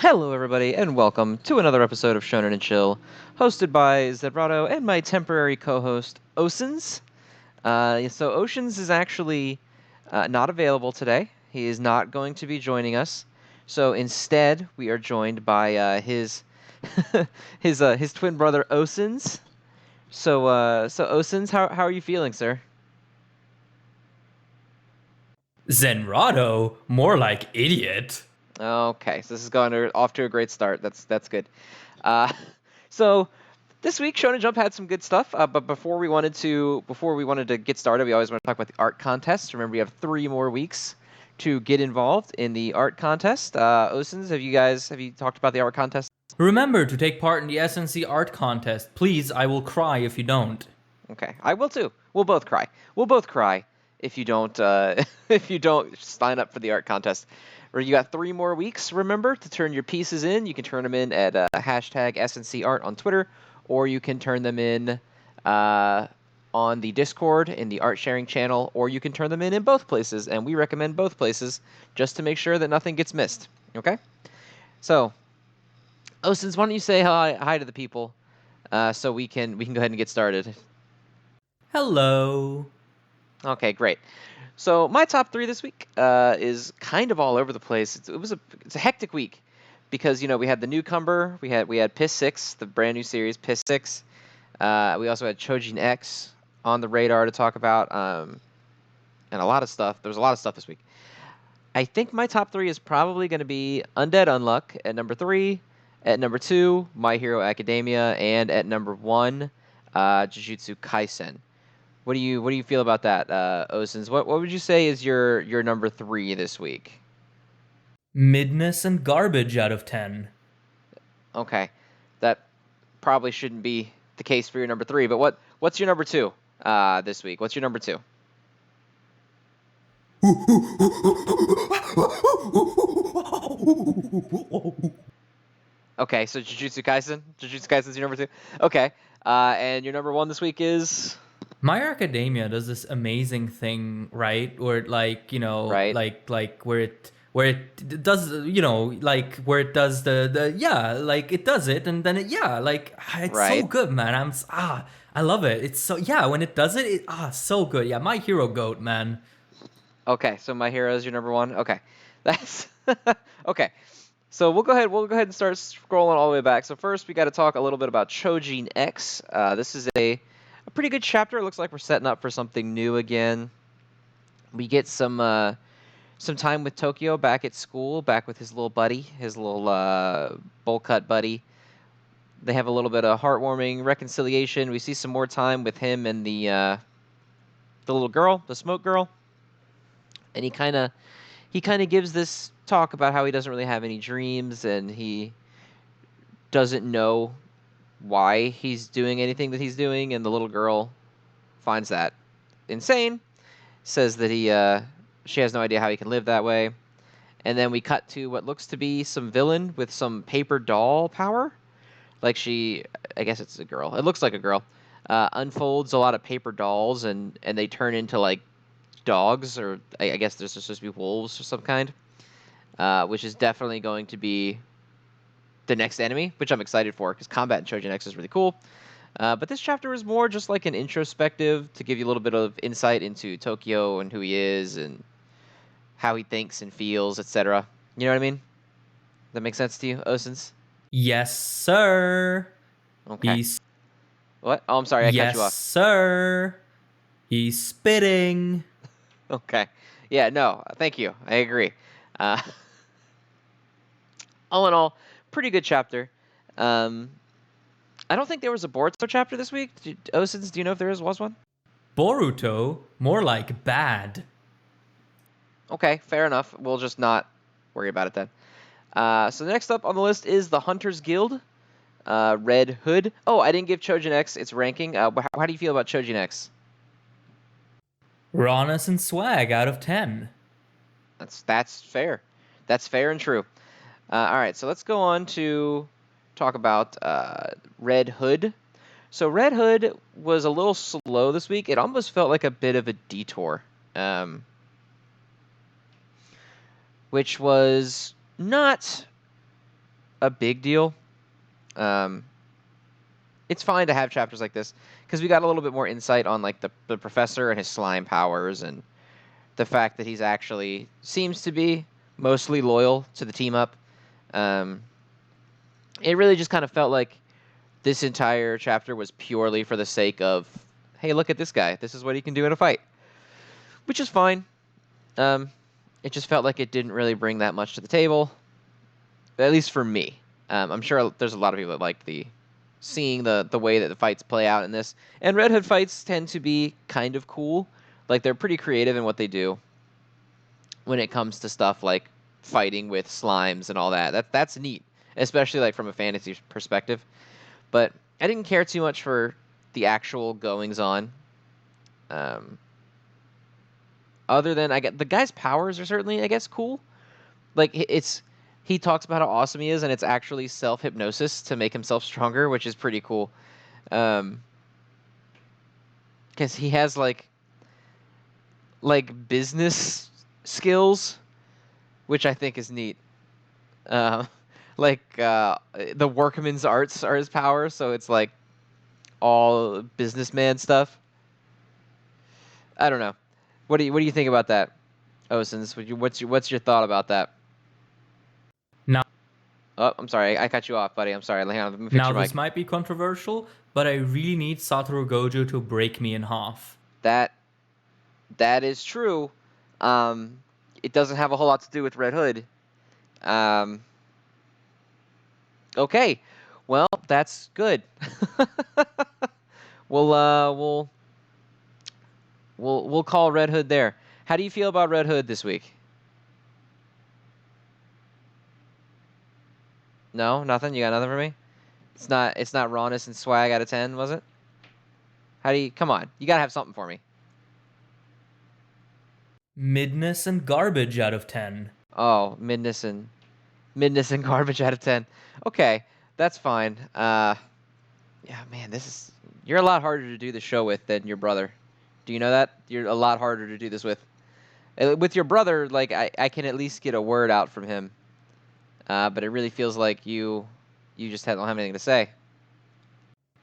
Hello, everybody, and welcome to another episode of Shonen and Chill, hosted by Zenrotto and my temporary co-host Ocens. So Oceans is actually not available today. He is not going to be joining us. So instead, we are joined by his his twin brother Ocens. So Ocens, how are you feeling, sir? Zenrotto? More like idiot. Okay, so this is off to a great start. That's good. Uh, so this week, Shonen Jump had some good stuff. But before we wanted to get started, we always want to talk about the art contest. Remember, we have 3 more weeks to get involved in the art contest. Osins, have you talked about the art contest? Remember to take part in the SNC art contest. Please, I will cry if you don't. Okay, I will too. We'll both cry. We'll both cry if you don't if you don't sign up for the art contest. Or you got 3 more weeks. Remember to turn your pieces in. You can turn them in at hashtag SNC Art on Twitter, or you can turn them in on the Discord in the art sharing channel, or you can turn them in both places. And we recommend both places just to make sure that nothing gets missed. Okay. So, Osins, why don't you say hi to the people, so we can go ahead and get started. Hello. Okay, great. So my top 3 this week is kind of all over the place. It's a hectic week because we had the newcomer, we had Piss 6, the brand new series Piss 6. We also had Chojin X on the radar to talk about, and a lot of stuff. There's a lot of stuff this week. I think my top 3 is probably going to be UNDEAD UNLUCK at number 3, at number 2 My Hero Academia, and at number 1 Jujutsu Kaisen. What do you feel about that, Osins? What would you say is your number 3 this week? Midness and garbage out of 10. Okay, that probably shouldn't be the case for your number 3. But what's your number 2 this week? What's your number 2? Okay, so Jujutsu Kaisen. Jujutsu Kaisen's your number 2. Okay, and your number 1 this week is My Hero Academia does this amazing thing, right? Where right. where it does, where it does it does it, and then it's so Right. good, man. I love it. It's so, yeah, when it does it, so good. Yeah, my hero goat, man. Okay, so My Hero is your number 1. Okay, that's okay. So we'll go ahead and start scrolling all the way back. So first, we got to talk a little bit about Chojin X. This is a pretty good chapter. It looks like we're setting up for something new again. We get some time with Tokyo back at school, back with his little buddy, his little bowl cut buddy. They have a little bit of heartwarming reconciliation. We see some more time with him and the little girl, the smoke girl, and he kind of gives this talk about how he doesn't really have any dreams and he doesn't know why he's doing anything that he's doing, and the little girl finds that insane, says that she has no idea how he can live that way. And then we cut to what looks to be some villain with some paper doll power. Like I guess it's a girl. It looks like a girl. Unfolds a lot of paper dolls, and they turn into like dogs, or I guess there's supposed to be wolves of some kind, which is definitely going to be the next enemy, which I'm excited for because combat in Trojan X is really cool. But this chapter is more just like an introspective to give you a little bit of insight into Tokyo and who he is and how he thinks and feels, etc. You know what I mean? That makes sense to you, Osins? Yes, sir. Okay. He's What? Oh, I'm sorry, I cut Yes, you off. sir. He's spitting. Okay. Yeah, no, thank you. I agree. Uh, all in all, pretty good chapter. I don't think there was a Boruto chapter this week. Osins, do you know if there was one? Boruto? More like bad. Okay, fair enough. We'll just not worry about it then. So next up on the list is the Hunters Guild, Red Hood. Oh, I didn't give Chojin X its ranking. How do you feel about Chojin X? Rawness and swag out of 10. That's fair. That's fair and true. All right, so let's go on to talk about Red Hood. So Red Hood was a little slow this week. It almost felt like a bit of a detour, which was not a big deal. It's fine to have chapters like this because we got a little bit more insight on like the professor and his slime powers and the fact that he's actually seems to be mostly loyal to the team up. Um, it really just kind of felt like this entire chapter was purely for the sake of, hey, look at this guy. This is what he can do in a fight, which is fine. Um, it just felt like it didn't really bring that much to the table, at least for me. I'm sure there's a lot of people that like seeing the way that the fights play out in this. And Red Hood fights tend to be kind of cool. Like, they're pretty creative in what they do when it comes to stuff like fighting with slimes and all that. That's neat, especially like from a fantasy perspective. But I didn't care too much for the actual goings on. Other than the guy's powers are certainly, I guess, cool. Like, he talks about how awesome he is, and it's actually self-hypnosis to make himself stronger, which is pretty cool. Because he has like business skills, which I think is neat. The workman's arts are his power, so it's like all businessman stuff. I don't know. What do you think about that, Ocens? What's your thought about that? Now, Oh, I'm sorry, I cut you off, buddy. I'm sorry. Hang on, let me fix now your mic. this might be controversial, but I really need Satoru Gojo to break me in half. That is true. It doesn't have a whole lot to do with Red Hood. Okay, well, that's good. We'll call Red Hood there. How do you feel about Red Hood this week? No, nothing. You got nothing for me. It's not rawness and swag out of 10, was it? Come on? You gotta have something for me. Midness and garbage out of 10. Oh, midness and garbage out of 10. Okay, that's fine. Yeah, man, you're a lot harder to do the show with than your brother. Do you know that? You're a lot harder to do this with. With your brother, like I can at least get a word out from him. But it really feels like you just don't have anything to say.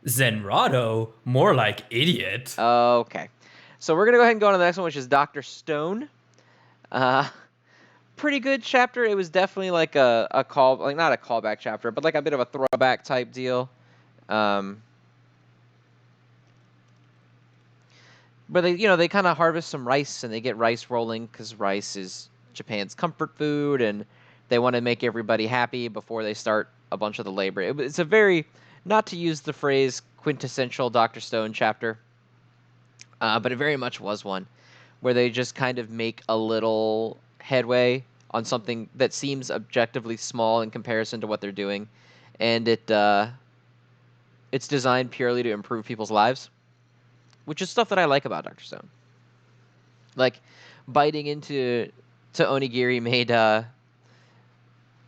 Zenrotto? More like idiot. Okay. So we're going to go ahead and go on to the next one, which is Dr. Stone. Pretty good chapter. It was definitely like a call, like not a callback chapter, but like a bit of a throwback type deal. But they kind of harvest some rice and they get rice rolling because rice is Japan's comfort food and they want to make everybody happy before they start a bunch of the labor. It's a very, not to use the phrase quintessential Dr. Stone chapter, but it very much was one where they just kind of make a little headway on something that seems objectively small in comparison to what they're doing, and it's designed purely to improve people's lives, which is stuff that I like about Dr. Stone. Like, biting into onigiri made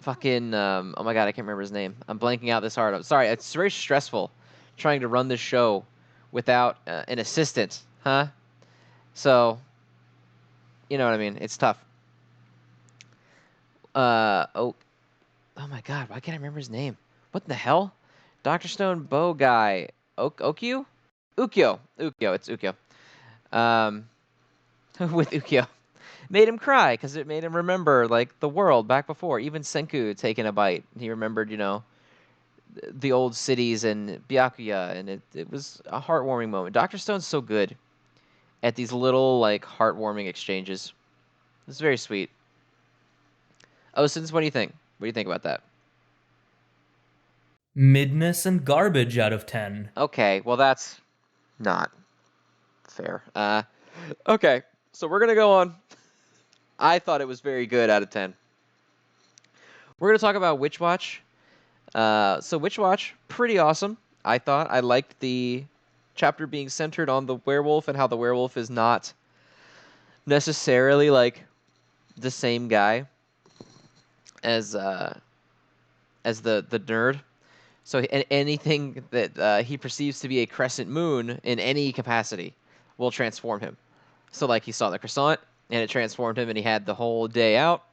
fucking oh my god, I can't remember his name. I'm blanking out this hard. I'm sorry. It's very stressful trying to run this show without an assistant, huh? So, you know what I mean. It's tough. Oh my god, why can't I remember his name? What the hell? Dr. Stone bow guy. Okyu? Ukyo. It's Ukyo. With Ukyo. Made him cry because it made him remember like the world back before. Even Senku taking a bite. He remembered, the old cities and Byakuya, and it was a heartwarming moment. Dr. Stone's so good at these little like heartwarming exchanges. It's very sweet. Ocens, what do you think? What do you think about that? Midness and garbage out of 10. Okay, well that's not fair. Okay, so we're gonna go on. I thought it was very good out of 10. We're gonna talk about Witch Watch. So Witch Watch, pretty awesome. I thought I liked the chapter being centered on the werewolf and how the werewolf is not necessarily like the same guy as the nerd. So anything that he perceives to be a crescent moon in any capacity will transform him. So like he saw the croissant and it transformed him and he had the whole day out.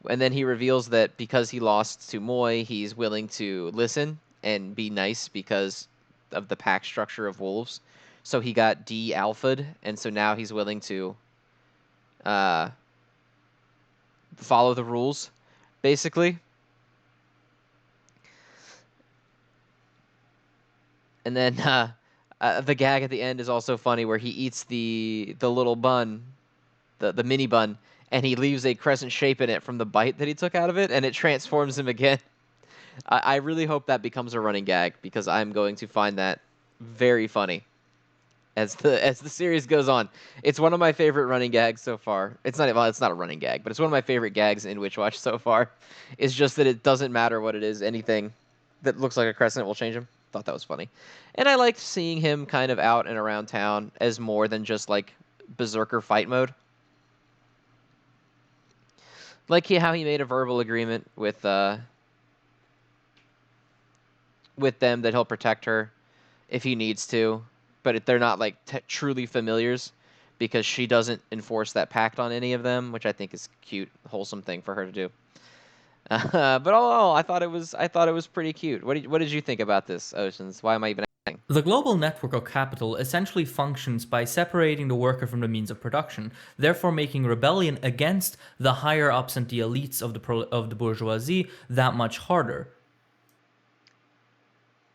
And then he reveals that because he lost to Moi, he's willing to listen and be nice because of the pack structure of wolves. So he got de-alpha'd, and so now he's willing to uh, follow the rules, basically. And then the gag at the end is also funny, where he eats the little bun, the mini bun, and he leaves a crescent shape in it from the bite that he took out of it, and it transforms him again. I really hope that becomes a running gag, because I'm going to find that very funny as the series goes on. It's one of my favorite running gags so far. It's not a running gag, but it's one of my favorite gags in Witch Watch so far. It's just that it doesn't matter what it is, anything that looks like a crescent will change him. Thought that was funny. And I liked seeing him kind of out and around town as more than just like berserker fight mode. Like how he made a verbal agreement with them that he'll protect her if he needs to, but they're not like truly familiars, because she doesn't enforce that pact on any of them, which I think is cute, wholesome thing for her to do. But all in all, I thought it was pretty cute. What did you think about this, Ocens? Why am I even asking? The global network of capital essentially functions by separating the worker from the means of production, therefore making rebellion against the higher ups and the elites of the bourgeoisie that much harder.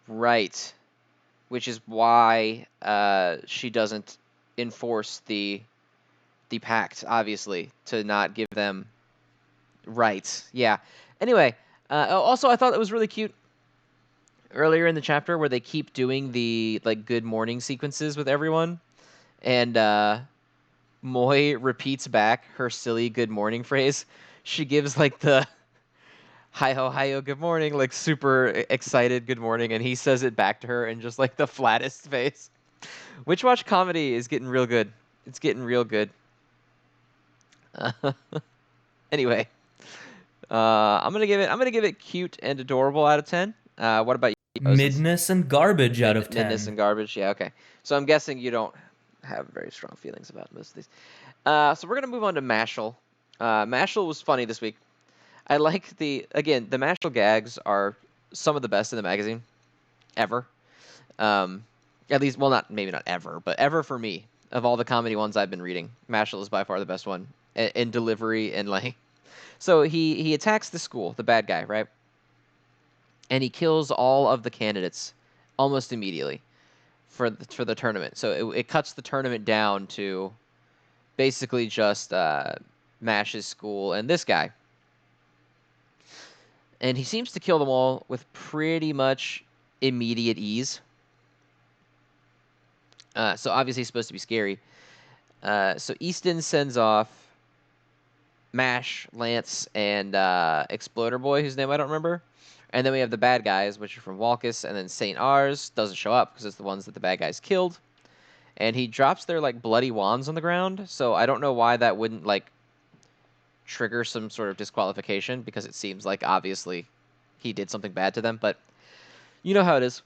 Right. Which is why she doesn't enforce the pact, obviously, to not give them rights. Yeah. Anyway, also I thought it was really cute earlier in the chapter where they keep doing the like good morning sequences with everyone, and Moi repeats back her silly good morning phrase. She gives like the hi ho, good morning, like super excited good morning, and he says it back to her in just like the flattest face. Witch Watch comedy is getting real good. It's getting real good. Anyway, I'm gonna give it cute and adorable out of 10. What about you, Ocens? Midness and garbage out of 10. Midness and garbage. Yeah, okay. So I'm guessing you don't have very strong feelings about most of these. So we're gonna move on to Mashal. Mashal was funny this week. I like the Mashal gags are some of the best in the magazine ever. At least, well, maybe not ever, but ever for me. Of all the comedy ones I've been reading, Mashal is by far the best one in delivery and like. So he attacks the school, the bad guy, right? And he kills all of the candidates almost immediately for the tournament. So it cuts the tournament down to basically just Mash's school and this guy. And he seems to kill them all with pretty much immediate ease. So obviously he's supposed to be scary. So Easton sends off Mash, Lance, and Exploder Boy, whose name I don't remember. And then we have the bad guys, which are from Walkus, and then St. Ars doesn't show up because it's the ones that the bad guys killed. And he drops their like bloody wands on the ground, so I don't know why that wouldn't like trigger some sort of disqualification, because it seems like obviously he did something bad to them, but you know how it is.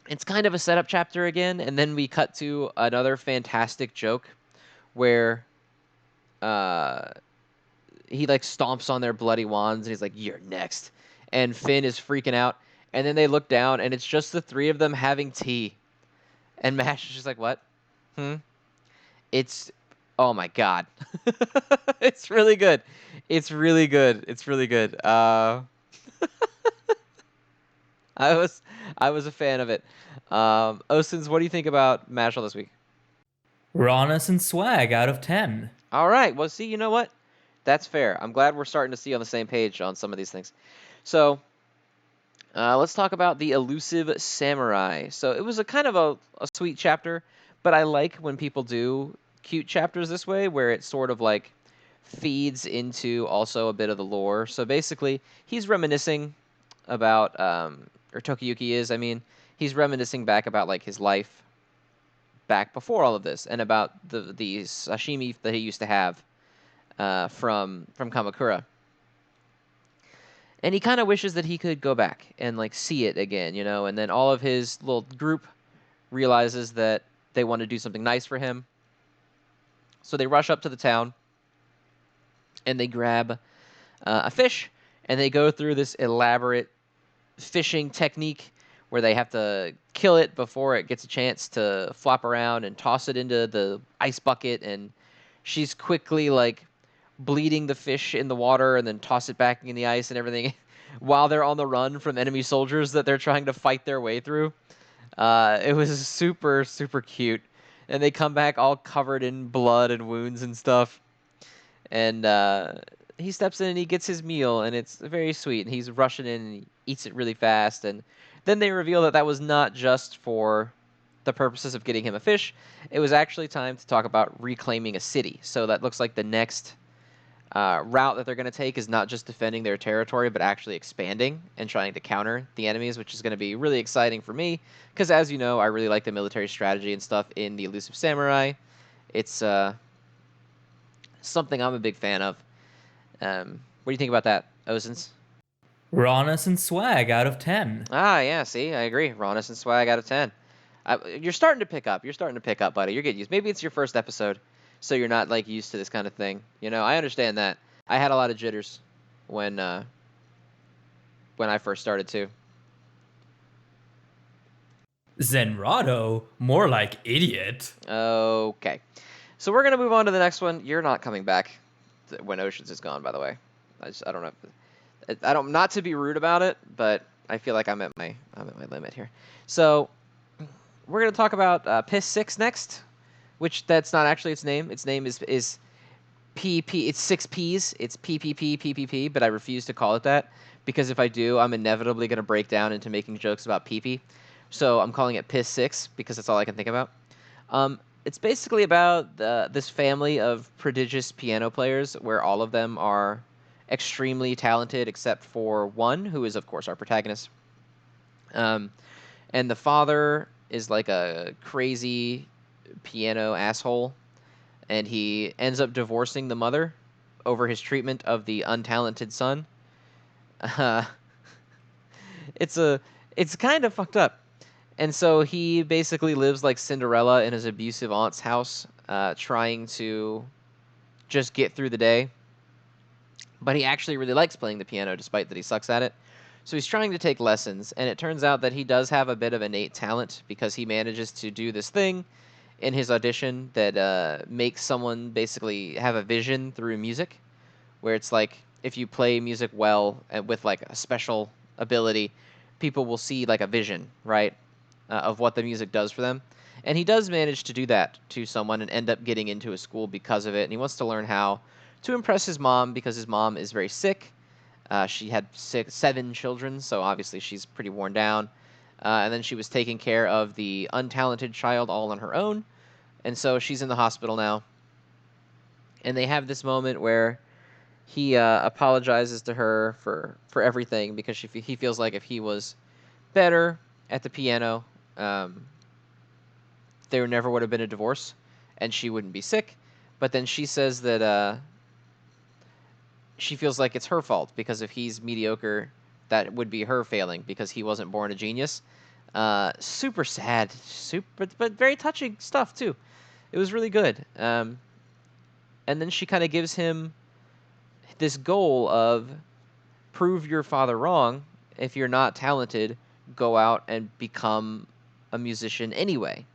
It's kind of a setup chapter again, and then we cut to another fantastic joke where he like stomps on their bloody wands and he's like, "You're next." And Finn is freaking out, and then they look down and it's just the three of them having tea. And Mash is just like, "What? It's oh my god." It's really good. It's really good. It's really good. I was a fan of it. Ocens, what do you think about Mashal this week? Rawness and swag out of 10. All right. Well, see, you know what? That's fair. I'm glad we're starting to see on the same page on some of these things. So let's talk about the Elusive Samurai. So it was a kind of a sweet chapter, but I like when people do cute chapters this way, where it sort of like feeds into also a bit of the lore. So basically, he's reminiscing about, or Tokiyuki is, I mean, he's reminiscing back about like his life back before all of this, and about the sashimi that he used to have from Kamakura. And he kind of wishes that he could go back and like see it again, you know. And then all of his little group realizes that they want to do something nice for him, so they rush up to the town. and they grab a fish, and they go through this elaborate fishing technique where they have to kill it before it gets a chance to flop around and toss it into the ice bucket. And she's quickly like bleeding the fish in the water and then toss it back in the ice and everything while they're on the run from enemy soldiers that they're trying to fight their way through. It was super, super cute. And they come back all covered in blood and wounds and stuff. And he steps in and he gets his meal, and it's very sweet. And he's rushing in and he eats it really fast. And then they reveal that that was not just for the purposes of getting him a fish. It was actually time to talk about reclaiming a city. So that looks like the next route that they're going to take is not just defending their territory, but actually expanding and trying to counter the enemies, which is going to be really exciting for me. Because as you know, I really like the military strategy and stuff in the Elusive Samurai. It's something I'm a big fan of. What do you think about that, Ocens? Rawness and swag out of 10. Ah, yeah, see, I agree. Rawness and swag out of 10. You're starting to pick up. You're starting to pick up, buddy. You're getting used. Maybe it's your first episode, so you're not like used to this kind of thing. You know, I understand that. I had a lot of jitters when I first started too. Zenrotto? More like idiot. Okay, so we're gonna move on to the next one. You're not coming back when Oceans is gone, by the way. I don't know. I don't, not to be rude about it, but I feel like I'm at my limit here. So we're gonna talk about Piss 6 next, which that's not actually its name. Its name is PP. It's 6 P's. It's PPP, but I refuse to call it that because if I do, I'm inevitably gonna break down into making jokes about PP. So I'm calling it Piss 6 because that's all I can think about. It's basically about this family of prodigious piano players where all of them are extremely talented except for one, who is, of course, our protagonist. And the father is like a crazy piano asshole, and he ends up divorcing the mother over his treatment of the untalented son. It's kind of fucked up. And so he basically lives like Cinderella in his abusive aunt's house, trying to just get through the day. But he actually really likes playing the piano, despite that he sucks at it. So he's trying to take lessons, and it turns out that he does have a bit of innate talent because he manages to do this thing in his audition that makes someone basically have a vision through music, where it's like if you play music well and with like a special ability, people will see like a vision, right? Of what the music does for them. And he does manage to do that to someone and end up getting into a school because of it. And he wants to learn how to impress his mom because his mom is very sick. She had 7 children, so obviously she's pretty worn down. And then she was taking care of the untalented child all on her own. And so she's in the hospital now. And they have this moment where he apologizes to her for everything because he feels like if he was better at the piano, there never would have been a divorce, and she wouldn't be sick. But then she says that she feels like it's her fault because if he's mediocre, that would be her failing because he wasn't born a genius. Super sad, but very touching stuff too. It was really good. And then she kind of gives him this goal of prove your father wrong. If you're not talented, go out and become a musician anyway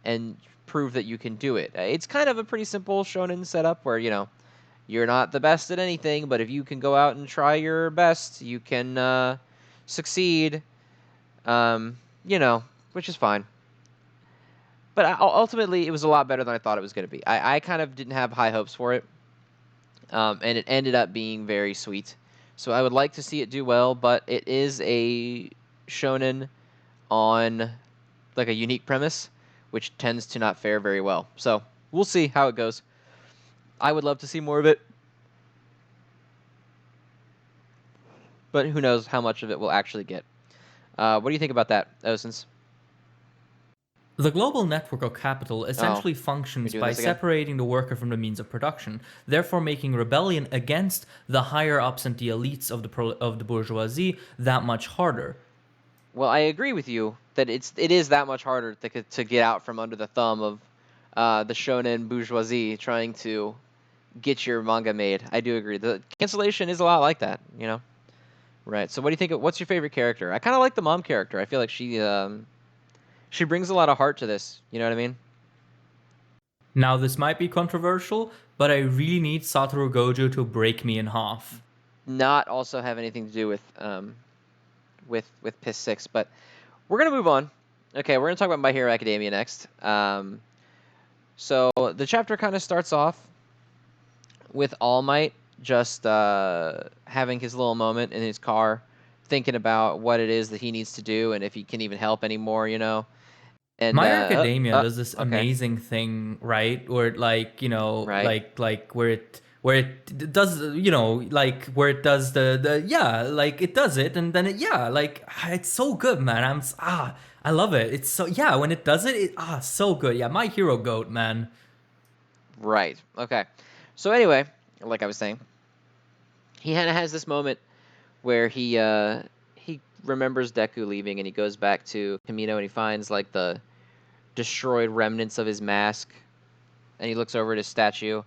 and prove that you can do it. It's kind of a pretty simple shonen setup where, you know, you're not the best at anything, but if you can go out and try your best, you can succeed, you know, which is fine. But ultimately, it was a lot better than I thought it was going to be. I kind of didn't have high hopes for it, and it ended up being very sweet. So I would like to see it do well, but it is a shonen on like a unique premise, which tends to not fare very well. So we'll see how it goes. I would love to see more of it, but who knows how much of it we'll actually get. What do you think about that, Ocens? The global network of capital essentially functions doing by this again? separating the worker from the means of production, therefore making rebellion against the higher ups and the elites of the bourgeoisie that much harder. Well, I agree with you that it is that much harder to get out from under the thumb of the shonen bourgeoisie trying to get your manga made. I do agree. The cancellation is a lot like that, you know. Right. So what do you think? What's your favorite character? I kind of like the mom character. I feel like she brings a lot of heart to this. You know what I mean? Now, this might be controversial, but I really need Satoru Gojo to break me in half. Not also have anything to do with Piss 6, but we're gonna move on. Okay, we're gonna talk about My Hero Academia next. So the chapter kind of starts off with All Might just having his little moment in his car, thinking about what it is that he needs to do and if he can even help anymore, you know. And My Academia does this okay, amazing thing, right? Where it, like, you know, right, like where it does, you know, like where it does the yeah, like it does it, and then it, yeah, like it's so good, man. I love it. It's so, yeah, when it does it, so good. Yeah, My Hero Goat, man. right, okay. So anyway, like I was saying, he kind of has this moment where he remembers Deku leaving and he goes back to Kamino and he finds like the destroyed remnants of his mask and he looks over at his statue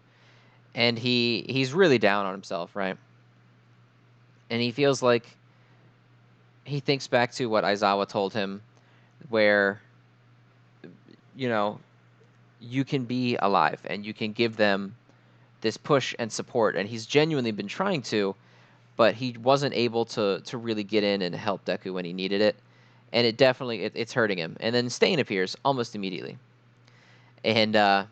and he's really down on himself, right? And he feels like he thinks back to what Aizawa told him where you know you can be alive and you can give them this push and support and he's genuinely been trying to, but he wasn't able to really get in and help Deku when he needed it. And it definitely it's hurting him. And then Stain appears almost immediately. And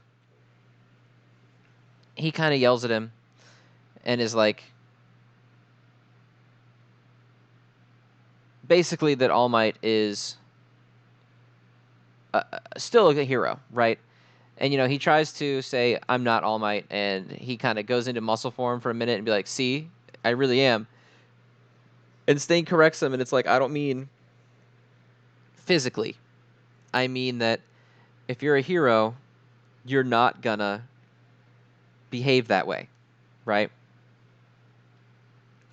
he kind of yells at him and is like basically that All Might is still a hero, right? And you know, he tries to say I'm not All Might and he kind of goes into muscle form for a minute and be like, "See, I really am." And Stain corrects him and it's like, "I don't mean physically. I mean that if you're a hero, you're not gonna behave that way, right?"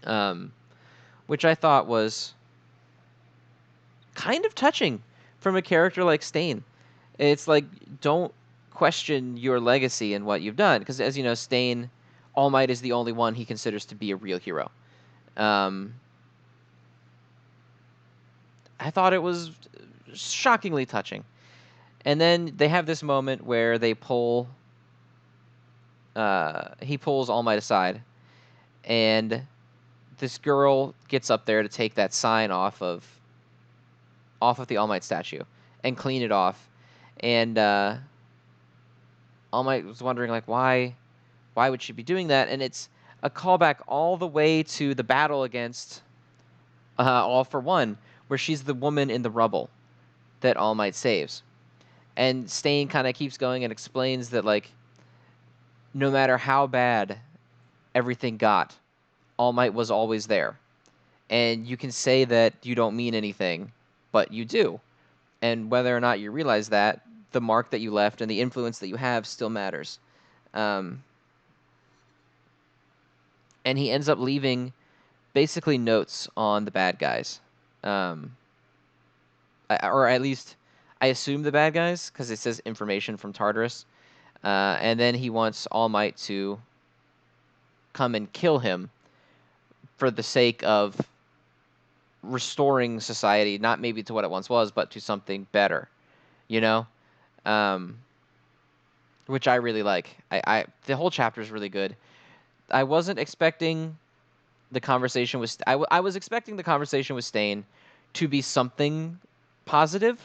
Um, which I thought was kind of touching from a character like Stain. It's like, don't question your legacy and what you've done, because as you know, Stain, All Might is the only one he considers to be a real hero. Um, I thought it was shockingly touching. And then they have this moment where they pull, he pulls All Might aside, and this girl gets up there to take that sign off of the All Might statue and clean it off. And All Might was wondering like why would she be doing that? And it's a callback all the way to the battle against All for One, where she's the woman in the rubble that All Might saves. And Stain kind of keeps going and explains that like no matter how bad everything got, All Might was always there. And you can say that you don't mean anything, but you do. And whether or not you realize that, the mark that you left and the influence that you have still matters. Um, and he ends up leaving basically notes on the bad guys, um, or at least I assume the bad guys because it says information from Tartarus. And then he wants All Might to come and kill him for the sake of restoring society, not maybe to what it once was, but to something better. You know, um, which I really like. The whole chapter is really good. I wasn't expecting the conversation with I was expecting the conversation with Stain to be something positive.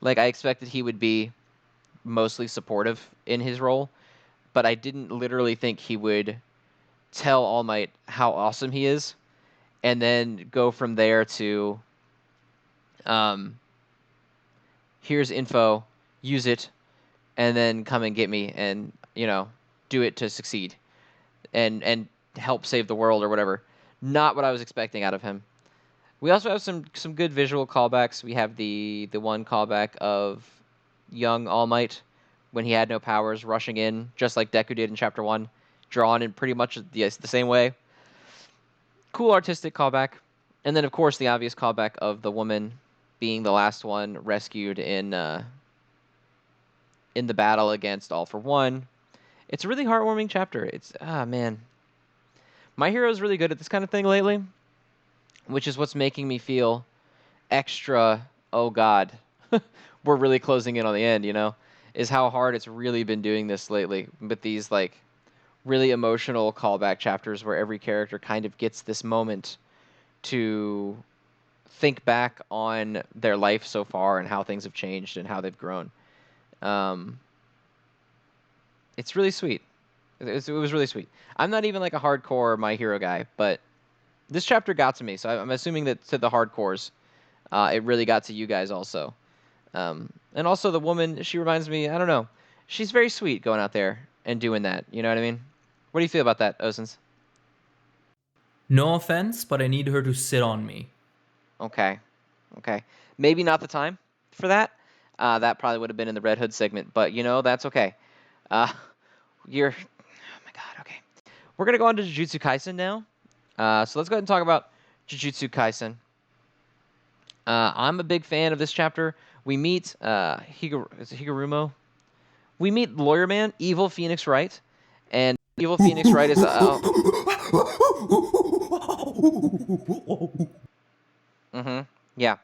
Like I expected he would be mostly supportive in his role, but I didn't literally think he would tell All Might how awesome he is and then go from there to um here's info, use it, and then come and get me and, you know, do it to succeed and help save the world or whatever. Not what I was expecting out of him. We also have some good visual callbacks. We have the one callback of young All Might when he had no powers rushing in, just like Deku did in Chapter 1, drawn in pretty much the same way. Cool artistic callback. And then, of course, the obvious callback of the woman being the last one rescued in the battle against All for One. It's a really heartwarming chapter. It's man, My Hero's really good at this kind of thing lately, which is what's making me feel extra. Oh God, we're really closing in on the end. Is how hard it's really been doing this lately with these like really emotional callback chapters where every character kind of gets this moment to think back on their life so far and how things have changed and how they've grown. Um, it's really sweet. It was really sweet. I'm not even like a hardcore My Hero guy, but this chapter got to me, so I'm assuming that to the hardcores, it really got to you guys also. And also the woman, she reminds me, I don't know, she's very sweet going out there and doing that. You know what I mean? What do you feel about that, Ocens? No offense, but I need her to sit on me. Okay. Okay. Maybe not the time for that. That probably would have been in the Red Hood segment, but that's okay. Uh, you're. Oh my God. Okay. We're gonna go on to Jujutsu Kaisen now. So let's go ahead and talk about Jujutsu Kaisen. I'm a big fan of this chapter. We meet is it Higurumo? We meet Lawyer Man, Evil Phoenix Wright, and Evil Phoenix Wright is yeah.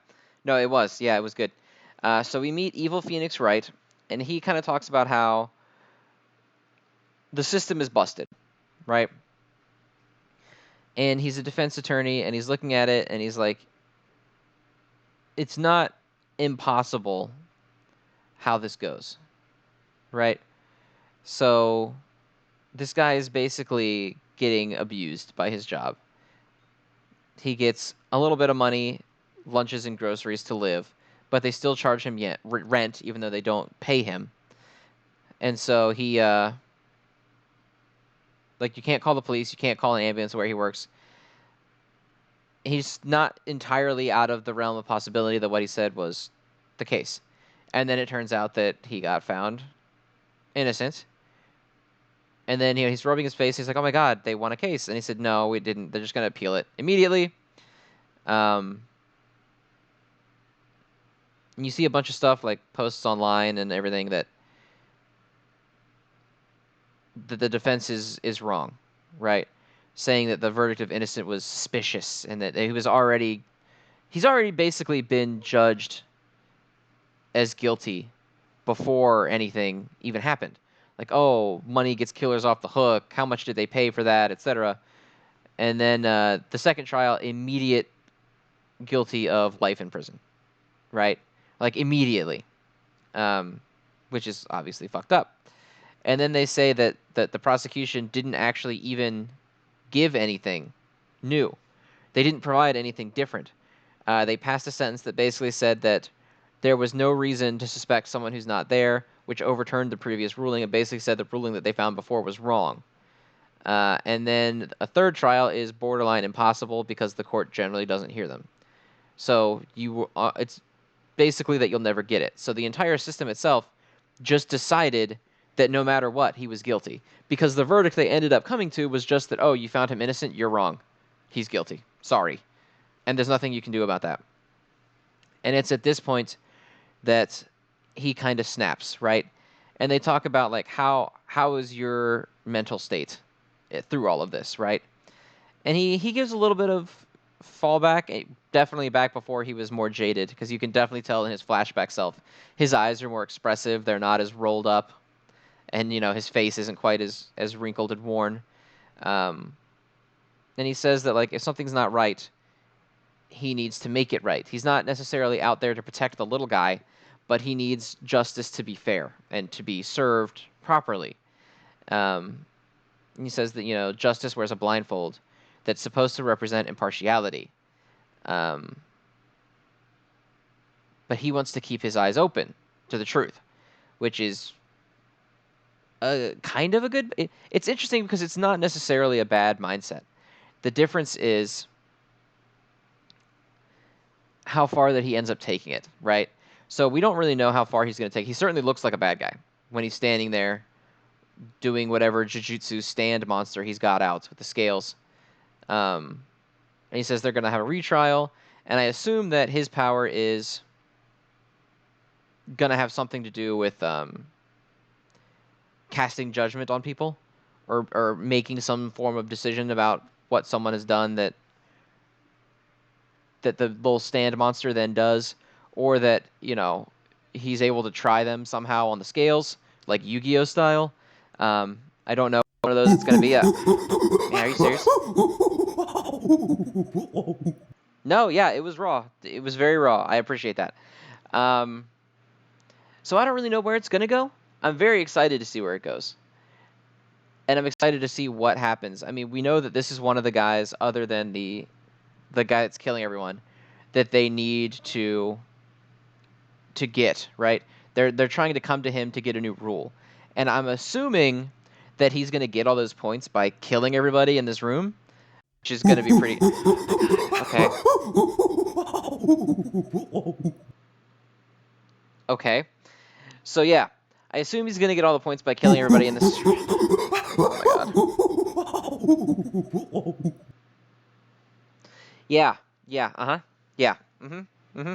No, it was. Yeah, it was good. So we meet Evil Phoenix Wright, and he kind of talks about how the system is busted, right? And he's a defense attorney, and he's looking at it, and he's like, it's not impossible how this goes, right? So this guy is basically getting abused by his job. He gets a little bit of money, lunches and groceries to live, but they still charge him rent even though they don't pay him. And so he like you can't call the police, you can't call an ambulance where he works. He's not entirely out of the realm of possibility that what he said was the case. And then it turns out that he got found innocent. And then he's rubbing his face. He's like, "Oh my God, they won a case." And he said, "No, we didn't. They're just going to appeal it immediately." And you see a bunch of stuff like posts online and everything that the defense is wrong, right? Saying that the verdict of innocent was suspicious and that he's already basically been judged as guilty before anything even happened. Like, oh, money gets killers off the hook. How much did they pay for that, etc. And then the second trial, immediate guilty of life in prison, right? Like immediately, which is obviously fucked up. And then they say that the prosecution didn't actually even give anything new. They didn't provide anything different. They passed a sentence that basically said that there was no reason to suspect someone who's not there, which overturned the previous ruling and basically said the ruling that they found before was wrong. And then a third trial is borderline impossible because the court generally doesn't hear them. So it's basically that you'll never get it. So the entire system itself just decided that no matter what, he was guilty. Because the verdict they ended up coming to was just that, oh, you found him innocent, you're wrong. He's guilty. Sorry. And there's nothing you can do about that. And it's at this point that he kind of snaps, right? And they talk about like how is your mental state through all of this, right? And he gives a little bit of fallback, definitely back before he was more jaded, because you can definitely tell in his flashback self, his eyes are more expressive, they're not as rolled up, and his face isn't quite as wrinkled and worn. And he says that like if something's not right, he needs to make it right. He's not necessarily out there to protect the little guy, but he needs justice to be fair and to be served properly. He says that justice wears a blindfold that's supposed to represent impartiality. But he wants to keep his eyes open to the truth, which is kind of a good... It's interesting because it's not necessarily a bad mindset. The difference is how far that he ends up taking it, right? So we don't really know how far he's going to take. He certainly looks like a bad guy when he's standing there doing whatever Jujutsu stand monster he's got out with the scales. And he says they're going to have a retrial, and I assume that his power is going to have something to do with casting judgment on people, or making some form of decision about what someone has done that the little stand monster then does, or that, he's able to try them somehow on the scales, like Yu-Gi-Oh style. I don't know what one of those it's going to be. Man, are you serious? No, yeah, it was raw. It was very raw. I appreciate that. So I don't really know where it's going to go. I'm very excited to see where it goes. And I'm excited to see what happens. I mean, we know that this is one of the guys, other than the guy that's killing everyone, that they need to get, right? They're trying to come to him to get a new rule. And I'm assuming that he's going to get all those points by killing everybody in this room, which is going to be pretty... Okay. Okay. So yeah, I assume he's going to get all the points by killing everybody in this... Oh my god. Yeah. Yeah. Uh-huh. Yeah. Mm-hmm. Mm-hmm.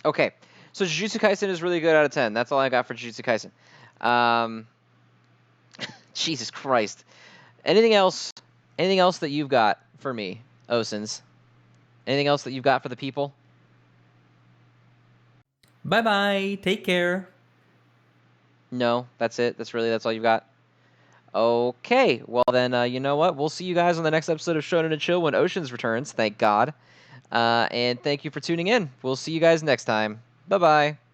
Okay. So Jujutsu Kaisen is really good out of 10. That's all I got for Jujutsu Kaisen. Jesus Christ. Anything else? Anything else that you've got for me, Ocens? Anything else that you've got for the people? Bye-bye. Take care. No, that's it. That's all you've got. Okay, well then, you know what? We'll see you guys on the next episode of Shonen and Chill when Ocens returns. Thank God. And thank you for tuning in. We'll see you guys next time. Bye-bye.